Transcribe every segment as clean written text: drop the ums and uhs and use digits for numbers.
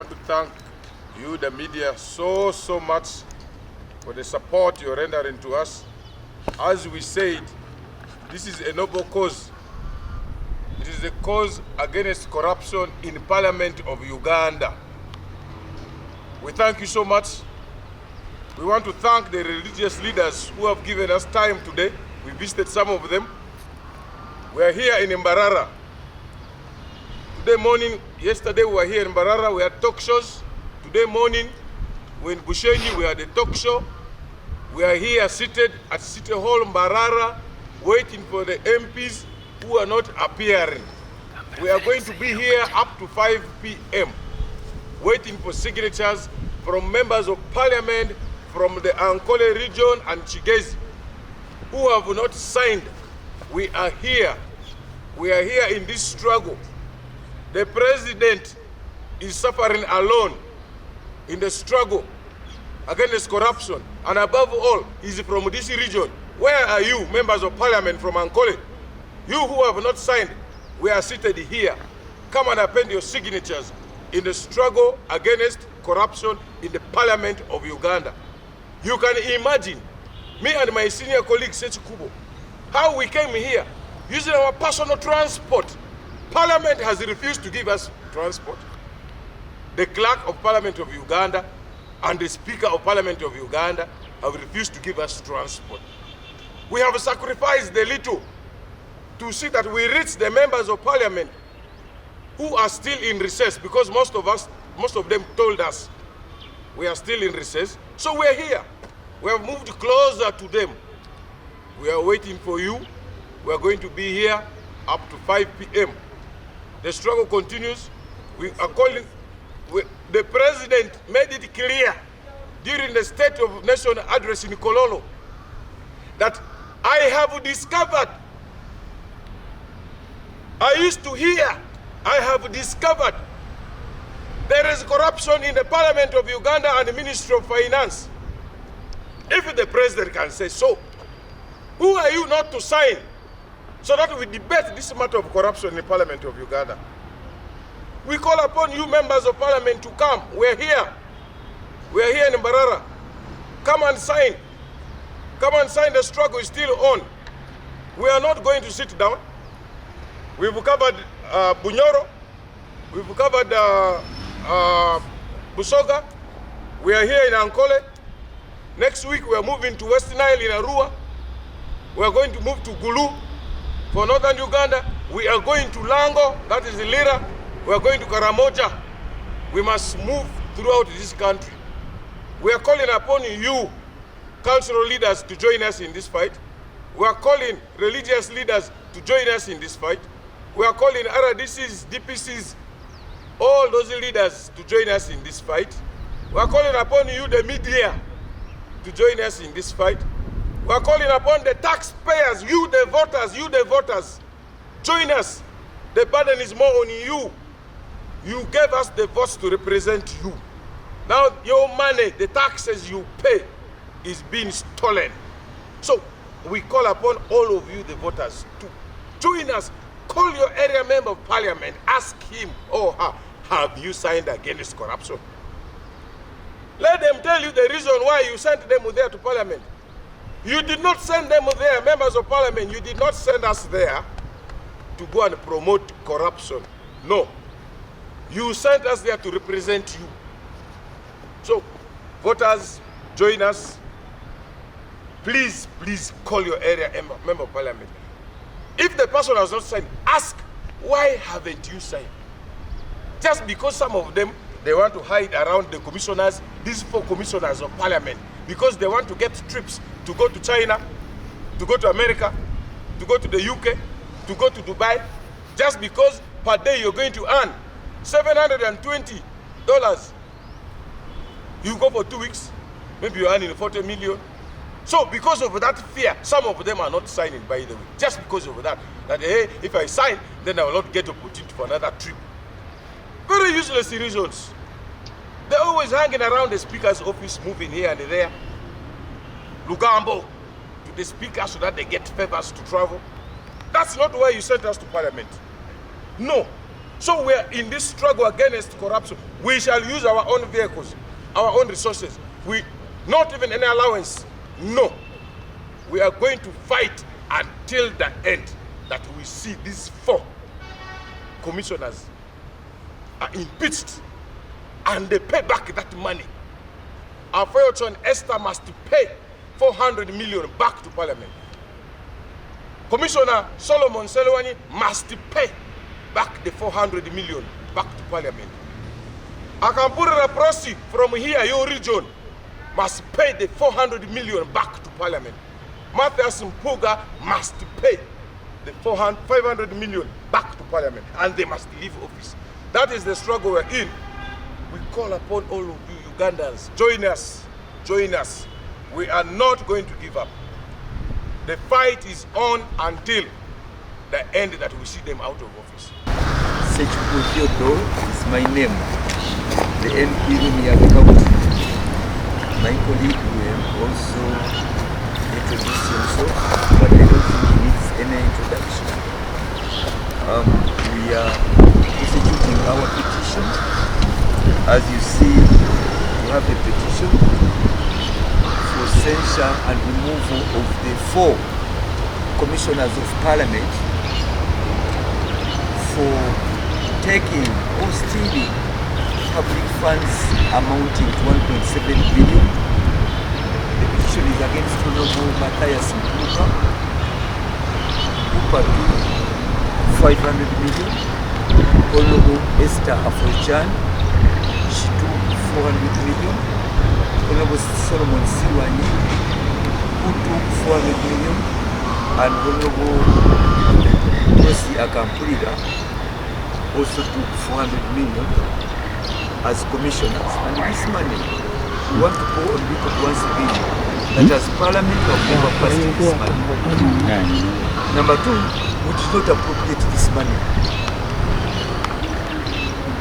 I want to thank you, the media, so much for the support you're rendering to us. As we said, this is a noble cause. It is a cause against corruption in Parliament of Uganda. We thank you so much. We want to thank the religious leaders who have given us time today. We visited some of them. We are here in Mbarara. Today morning, yesterday we were here in Mbarara, we had talk shows. Today morning, we're in Bushenyi, we had a talk show. We are here seated at City Hall Mbarara, waiting for the MPs who are not appearing. We are going to be here up to 5 p.m., waiting for signatures from members of parliament from the Ankole region and Chigezi who have not signed. We are here. We are here in this struggle. The president is suffering alone in the struggle against corruption, and above all, he's from this region. Where are you, members of parliament from Ankole? You who have not signed, we are seated here. Come and append your signatures in the struggle against corruption in the Parliament of Uganda. You can imagine, me and my senior colleague Ssekikubo, how we came here using our personal transport. Parliament has refused to give us transport. The clerk of Parliament of Uganda and the Speaker of Parliament of Uganda have refused to give us transport. We have sacrificed the little to see that we reach the members of Parliament who are still in recess, because most of them told us we are still in recess. So we are here. We have moved closer to them. We are waiting for you. We are going to be here up to 5 p.m. The struggle continues. We are calling. The president made it clear during the State of Nation address in Kololo that I have discovered, I used to hear, I have discovered there is corruption in the Parliament of Uganda and the Ministry of Finance. If the president can say so, who are you not to sign so that we debate this matter of corruption in the Parliament of Uganda? We call upon you, members of Parliament, to come. We're here. We're here in Mbarara. Come and sign. Come and sign. The struggle is still on. We are not going to sit down. We've covered Bunyoro. We've covered Busoga. We are here in Ankole. Next week we are moving to West Nile in Arua. We are going to move to Gulu for Northern Uganda. We are going to Lango, that is Lira. We are going to Karamoja. We must move throughout this country. We are calling upon you, cultural leaders, to join us in this fight. We are calling religious leaders to join us in this fight. We are calling RDCs, DPCs, all those leaders to join us in this fight. We are calling upon you, the media, to join us in this fight. We are calling upon the taxpayers, you the voters, join us. The burden is more on you. You gave us the votes to represent you. Now your money, the taxes you pay, is being stolen. So we call upon all of you, the voters, to join us. Call your area member of parliament, ask him or her, have you signed against corruption? Let them tell you the reason why you sent them there to parliament. You did not send them there, members of parliament, you did not send us there to go and promote corruption. No. You sent us there to represent you. So, voters, join us. Please call your area member of parliament. If the person has not signed, ask, why haven't you signed? Just because some of them, they want to hide around the commissioners, these 4 commissioners of parliament, because they want to get trips to go to China, to go to America, to go to the UK, to go to Dubai, just because per day you're going to earn $720. You go for 2 weeks, maybe you're earning 40 million. So because of that fear, some of them are not signing, by the way. Just because of that hey, if I sign, then I will not get opportunity for another trip. Very useless reasons. They're always hanging around the speaker's office, moving here and there. Lugambo to the speaker so that they get favors to travel. That's not why you sent us to parliament. No. So we are in this struggle against corruption. We shall use our own vehicles, our own resources. Not even any allowance. No. We are going to fight until the end that we see these 4 commissioners are impeached and they pay back that money. Our fellow son Esther must pay 400 million back to Parliament. Commissioner Solomon Selwani must pay back the 400 million back to Parliament. Akampuri Raprosi from here, your region, must pay the 400 million back to Parliament. Matthias Mpuga must pay the 500 million back to Parliament, and they must leave office. That is the struggle we're in. We call upon all of you Ugandans, join us, join us. We are not going to give up. The fight is on until the end that we see them out of office. Ssekikubo Theodore is my name, the MP Rumiyaga County. My colleague will also introduce himself, but I don't think he needs any introduction. We are executing our petition. As you see, we have a petition for censure and removal of the 4 commissioners of Parliament for taking or stealing public funds amounting to 1.7 billion. The petition is against Honorable Matthias Mpuga, who paid 500 million, Honorable Esther Afrochan, she took 400 million, Honorable Solomon Siwani, who took 400 million, and Honorable Rosi Akampulira also took 400 million as commissioners. And this money, we want to go on record once again that as Parliament we have never passed this money. Number 2, we did not appropriate this money.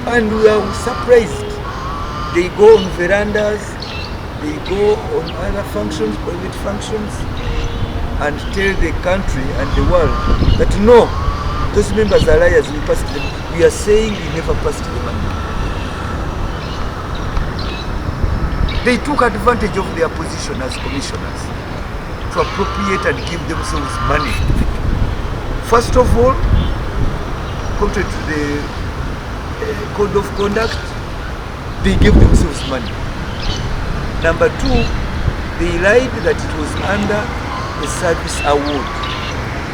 And we are surprised. They go on verandas, they go on other functions, private functions, and tell the country and the world that no, those members are liars, we passed them. We are saying we never passed the money. They took advantage of their position as commissioners to appropriate and give themselves money. First of all, contrary to the code of conduct, they gave themselves money. Number 2, they lied that it was under a service award.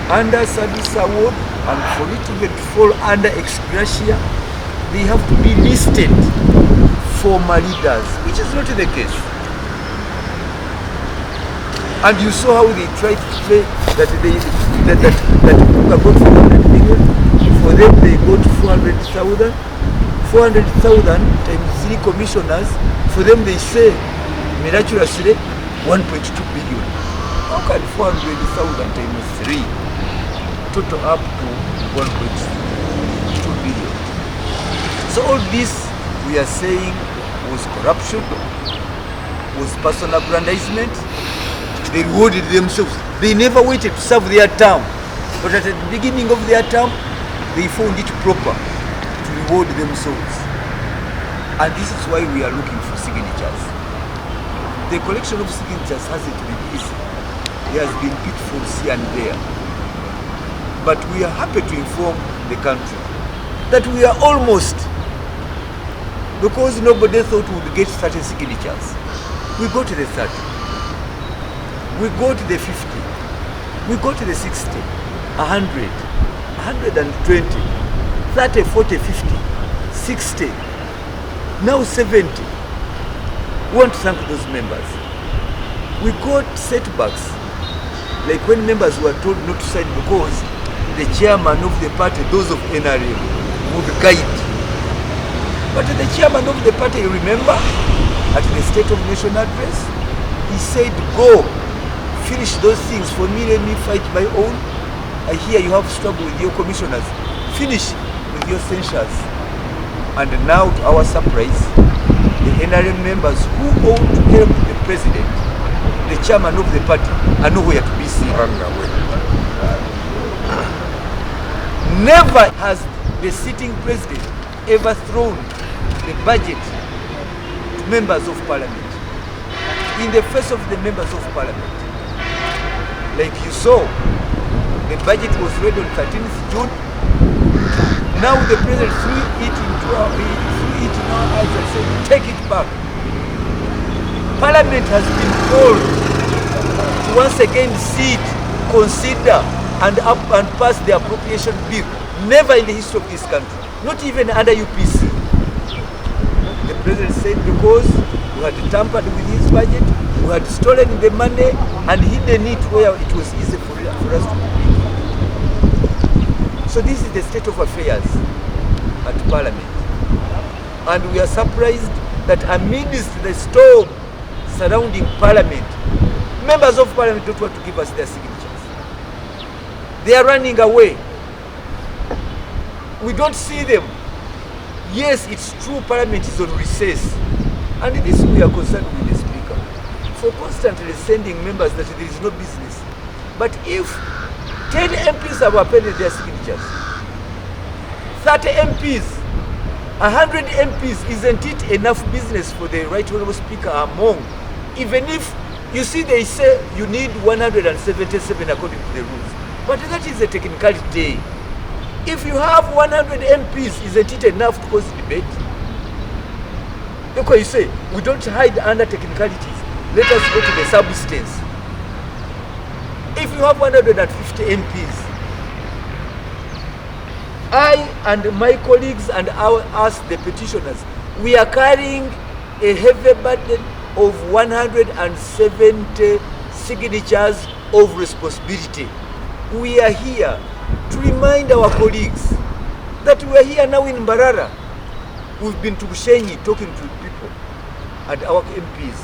Under service award, and for it even to fall under ex gratia, they have to be listed former leaders, which is not the case. And you saw how they tried to say that people got 400 million. For them, they got 400,000. 400,000 times 3 commissioners. For them, they say miraculously 1.2 billion. How can 400,000 times 3 total up to 1.2 billion? So all this we are saying was corruption, was personal aggrandizement. They rewarded themselves. They never waited to serve their term, but at the beginning of their term, they found it proper to reward themselves. And this is why we are looking for signatures. The collection of signatures hasn't been easy. There has been pitfalls here and there. But we are happy to inform the country that we are almost, because nobody thought we would get 30 signatures. We got to the 30. We got to the 50. We got to the 60, 100, 120, 30, 40, 50, 60, now 70. We want to thank those members. We got setbacks, like when members were told not to sign because the chairman of the party, those of NRM, would guide. But the chairman of the party, you remember, at the State of Nation address, he said, go, finish those things for me, let me fight my own. I hear you have struggled with your commissioners. Finish with your censures. And now, to our surprise, the NRM members who ought to help the president, the chairman of the party, are nowhere to be seen. Never has the sitting president ever thrown the budget to members of parliament, in the face of the members of parliament. Like you saw, the budget was read on 13th June. Now the president threw it in our eyes and said, take it back. Parliament has been called to once again sit, consider, and pass the appropriation bill. Never in the history of this country, not even under UPC. The president said because we had tampered with his budget, we had stolen the money and hidden it where it was easy for us to bring it. So this is the state of affairs at Parliament. And we are surprised that amidst the storm surrounding Parliament, members of Parliament don't want to give us their signatures. They are running away. We don't see them. Yes, it's true, Parliament is on recess. And this we are concerned with the Speaker for constantly sending members that there is no business. But if 10 MPs have appended their signatures, 30 MPs, 100 MPs, isn't it enough business for the Right Honourable Speaker among? Even if you see they say you need 177 according to the rules. But that is a technicality. If you have 100 MPs, isn't it enough to cause debate? Because you say, we don't hide under technicalities. Let us go to the substance. If you have 150 MPs, I and my colleagues and us, the petitioners, we are carrying a heavy burden of 170 signatures of responsibility. We are here to remind our colleagues that we are here now in Mbarara. We've been to Bushenyi talking to people and our MPs.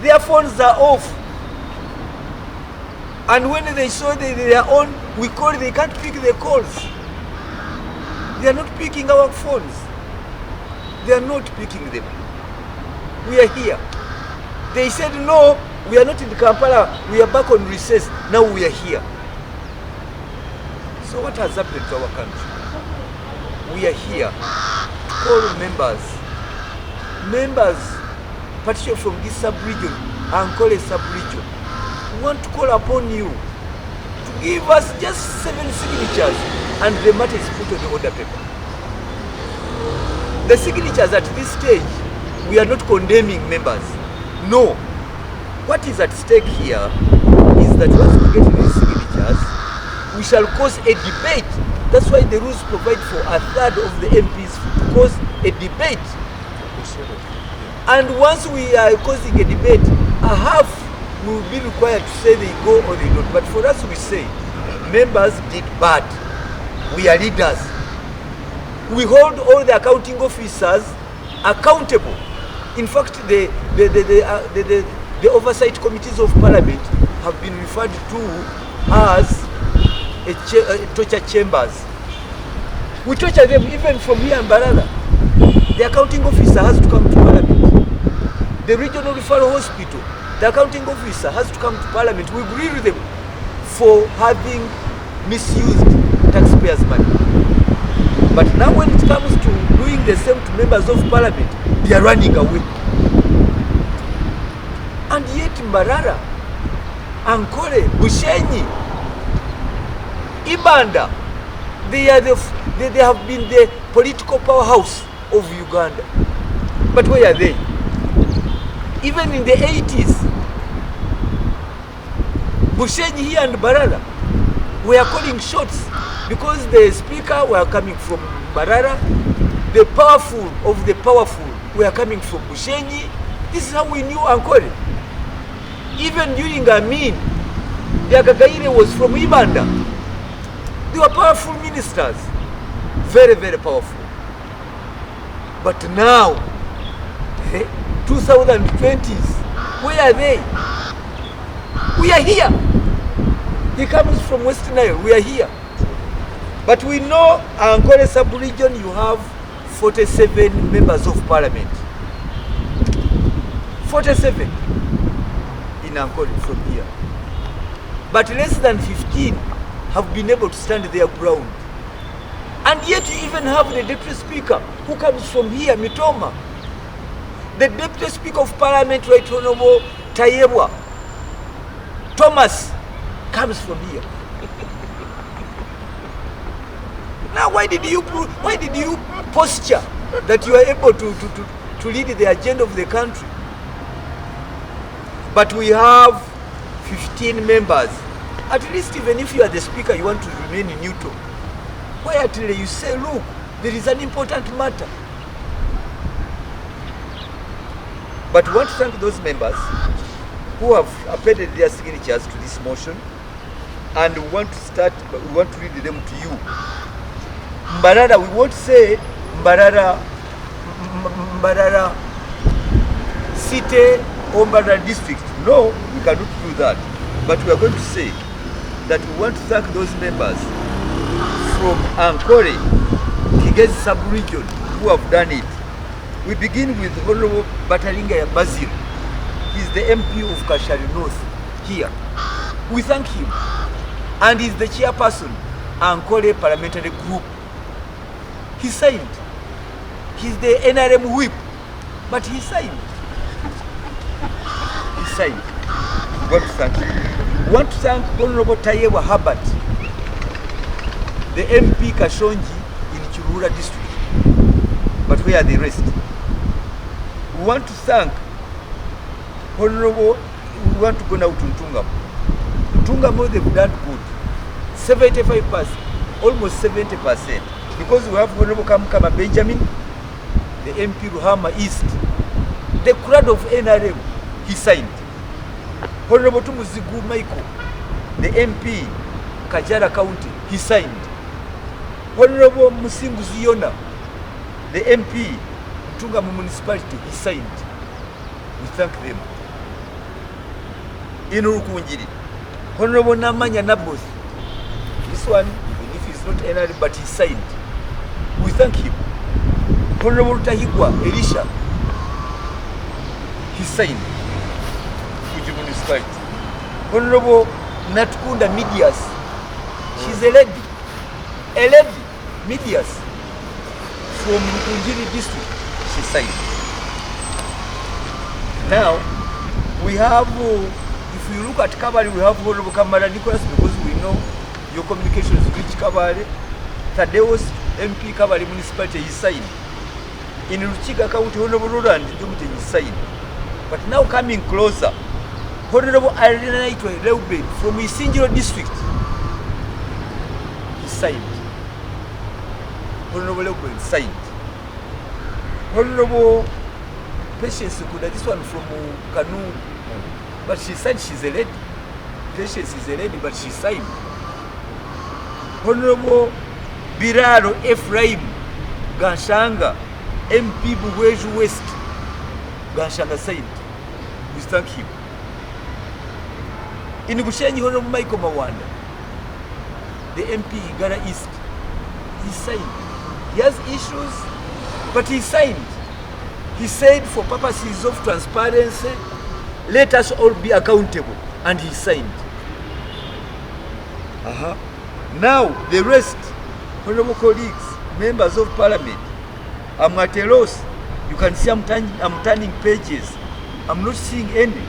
Their phones are off. And when they saw they are on, we call, they can't pick the calls. They are not picking our phones. They are not picking them. We are here. They said, no, we are not in Kampala, we are back on recess. Now we are here. So what has happened to our country? We are here to call members, particularly from this sub-region, Ankole sub-region. We want to call upon you to give us just 7 signatures and the matter is put on the order paper. The signatures at this stage, we are not condemning members. No. What is at stake here is that once we get these signatures, we shall cause a debate. That's why the rules provide for 1/3 of the MPs to cause a debate. And once we are causing a debate, a half will be required to say they go or they don't. But for us, we say, members did bad. We are leaders. We hold all the accounting officers accountable. In fact, the oversight committees of Parliament have been referred to as torture chambers. We torture them even from here in Mbarara. The accounting officer has to come to Parliament. The regional referral hospital, the accounting officer has to come to Parliament. We grill them for having misused taxpayers' money. But now when it comes to doing the same to members of Parliament, they are running away. And yet Mbarara, Ankole, Bushenyi, Ibanda, they have been the political powerhouse of Uganda. But where are they? Even in the 80s, Bushenyi here and Mbarara were calling shots because the speaker were coming from Mbarara, the powerful of the powerful were coming from Bushenyi. This is how we knew Ankole. Even during Amin, the Agagaire was from Ibanda. They were powerful ministers, very, very powerful. But now, 2020s, where are they? We are here. He comes from West Nile, we are here. But we know Ankole sub-region, you have 47 members of Parliament. 47 in Ankole from here. But less than 15 have been able to stand their ground. And yet you even have the deputy speaker who comes from here, Mitoma. The deputy speaker of parliament, Right Honorable Tayebwa Thomas, comes from here. Now why did you posture that you are able to lead the agenda of the country? But we have 15 members. At least even if you are the speaker, you want to remain neutral. Quietly you say, look, there is an important matter. But we want to thank those members who have appended their signatures to this motion, and we want to read them to you. Mbarara, we won't say Mbarara City or Mbarara District. No, we cannot do that. But we are going to say that we want to thank those members from Ankole, Kigezi sub-region, who have done it. We begin with Honorable Batalinga Basil. He's the MP of Kashari North here. We thank him. And he's the chairperson, Ankole Parliamentary Group. He signed. He's the NRM whip, but he signed. He signed. We want to thank him. We want to thank Honorable Tayewa Herbert, the MP Kashonji in Chirura district. But where are the rest? We want to thank Honorable, we want to go now to Ntungamo. Ntungamo, they've done good. 75%, almost 70%. Because we have Honorable Kamkama Benjamin, the MP Ruhama East, the crowd of NRM, he signed. Honorable Tumuzigu Michael, the MP Kajara County, he signed. Honorable Musingu Ziona, the MP Ntungamo Municipality, he signed. We thank them. In Rukunjiri, Honorable Namanya Naboth, this one, even if he's not NRM, but he signed. We thank him. Honorable Tahigwa Elisha, he signed. Fuji Municipality. Honorable Natkunda Midias, she's a lady. A lady, Midias, from Rukunjiri district, she signed. Now, we have, if you look at Kabale, we have Honorable Kamara Nicholas, because we know your communications reach Kabale. Tadeus MP Kabale Municipality, he signed. In Ruchika County, Honorable Roland Dumte, he signed. But now coming closer, Honorable Irene Reuben from Isinjiro district, he signed. Honorable Reuben signed. Honorable Patience Kuda, this one from Kanu, but she said she's a lady. Patience is a lady, but she signed. Honorable Biraro Ephraim Ganshanga, MP Buweju West, Ganshanga signed. We thank him. In Bushenyi, Honorable Michael Mawanda, the MP Igara East, he signed. He has issues, but he signed. He said, for purposes of transparency, let us all be accountable, and he signed. Now, the rest, honorable colleagues, members of parliament, I'm at a loss. You can see I'm turning pages. I'm not seeing any.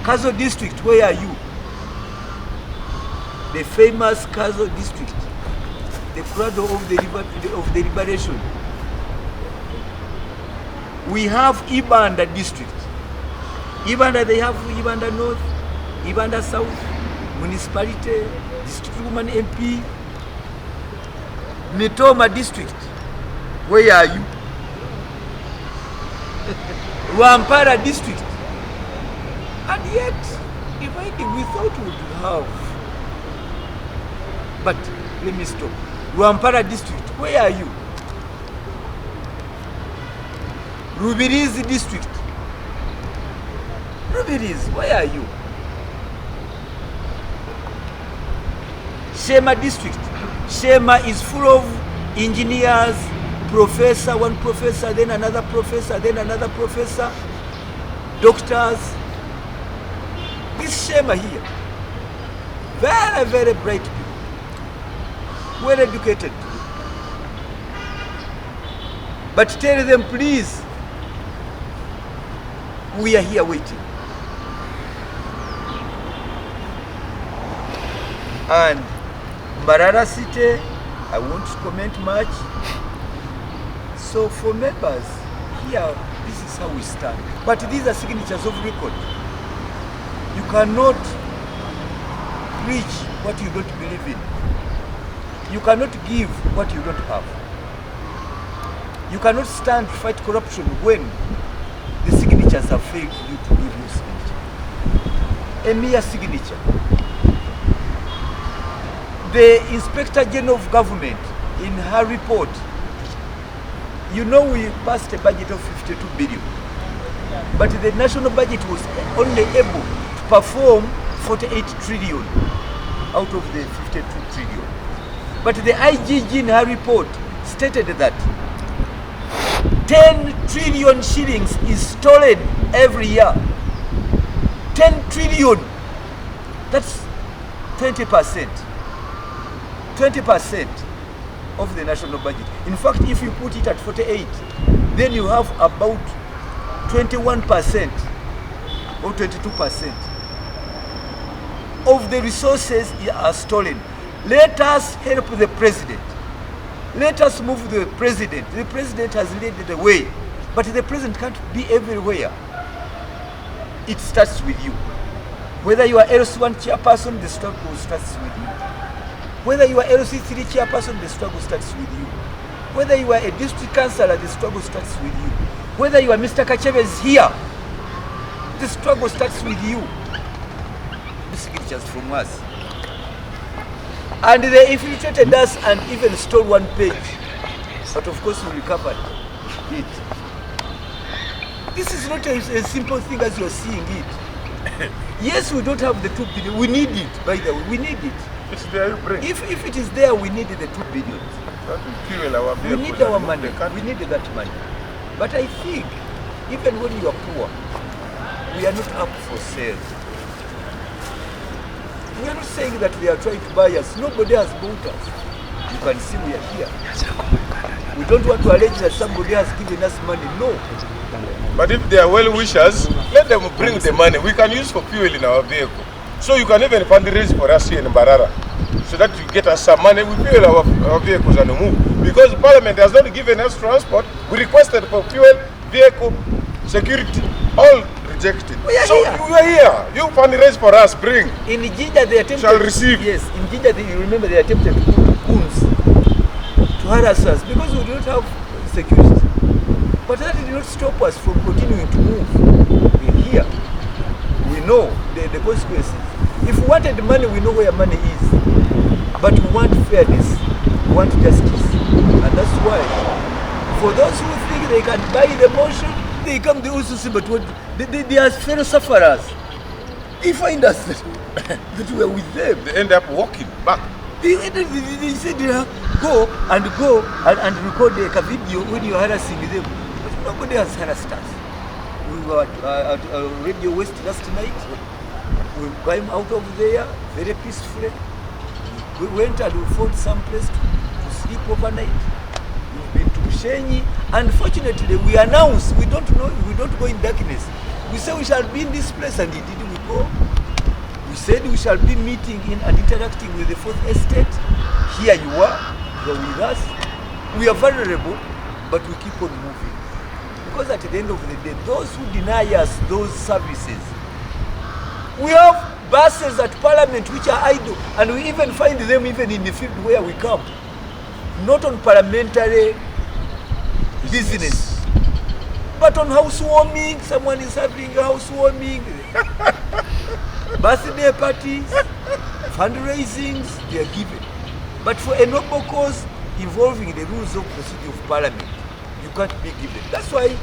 Kazo district, where are you? The famous Kazo district, the cradle of the liberation. We have Ibanda district. Ibanda, they have Ibanda North, Ibanda South, municipality, district woman MP. Mitoma district, where are you? Wampara district. And yet, dividing, we thought we would have. But let me stop. Wampara district, where are you? Rubirizi district. Rubirizi, where are you? Shema district. Shema is full of engineers, professor, one professor, then another professor, then another professor, doctors. This Shema here, very, very bright people, well educated. But tell them, please, we are here waiting. And Mbarara City, I won't comment much. So for members, here, this is how we stand. But these are signatures of record. You cannot preach what you don't believe in. You cannot give what you don't have. You cannot stand to fight corruption when the signatures have failed you to give your signature. A mere signature. The Inspector General of Government, in her report, you know we passed a budget of 52 billion. But the national budget was only able to perform 48 trillion out of the 52 trillion. But the IGG in her report stated that 10 trillion shillings is stolen every year. 10 trillion. That's 20%. 20% of the national budget. In fact, if you put it at 48, then you have about 21% or 22% of the resources are stolen. Let us help the president. Let us move the president. The president has led the way, but the president can't be everywhere. It starts with you. Whether you are LC1 chairperson, the struggle starts with you. Whether you are LC3 chairperson, the struggle starts with you. Whether you are a district councillor, the struggle starts with you. Whether you are Mr. Kachebe is here, the struggle starts with you. The signatures from us. And they infiltrated us and even stole one page. But of course we recovered it. This is not a simple thing as you're seeing it. Yes, we don't have the 2 billion. We need it, by the way. We need it. It's there, you bring. If it is there, we need the 2 billion. We need our money. We need that money. But I think, even when you are poor, we are not up for sale. We are not saying that they are trying to buy us. Nobody has bought us. You can see we are here. We don't want to allege that somebody has given us money. No. But if they are well-wishers, let them bring the money. We can use for fuel in our vehicle. So you can even fundraise for us here in Mbarara, so that you get us some money. We fuel our vehicles and move. Because Parliament has not given us transport, we requested for fuel, vehicle, security, all rejected. We are so here. We are here. You fundraise for us, bring. In Jinja they attempted. Shall receive. Yes, in Jinja you remember they attempted to put goons to harass us because we don't have security. But that did not stop us from continuing to move. We're here. We know the consequences. If we wanted money, we know where money is. But we want fairness. We want justice. And that's why, for those who think they can buy the motion, they come to UCC, but what, they are fellow sufferers. They find us that we are with them. They end up walking back. They said, go and record a video when you are harassing them. But nobody has harassed us. We were at Radio West last night. We came out of there very peacefully. We went and we found some place to sleep overnight. We've been to Bushenyi. Unfortunately, we announced, we don't know, we don't go in darkness. We say we shall be in this place, and indeed we go. We said we shall be meeting in and interacting with the Fourth Estate. Here you are, you're with us. We are vulnerable, but we keep on moving. Because at the end of the day, those who deny us those services, we have buses at Parliament which are idle, and we even find them even in the field where we come. Not on parliamentary business, but on housewarming. Someone is having a housewarming, birthday parties, fundraisings, they are given. But for a noble cause involving the rules of procedure of Parliament, you can't be given. That's why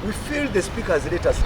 we feel the Speaker has let us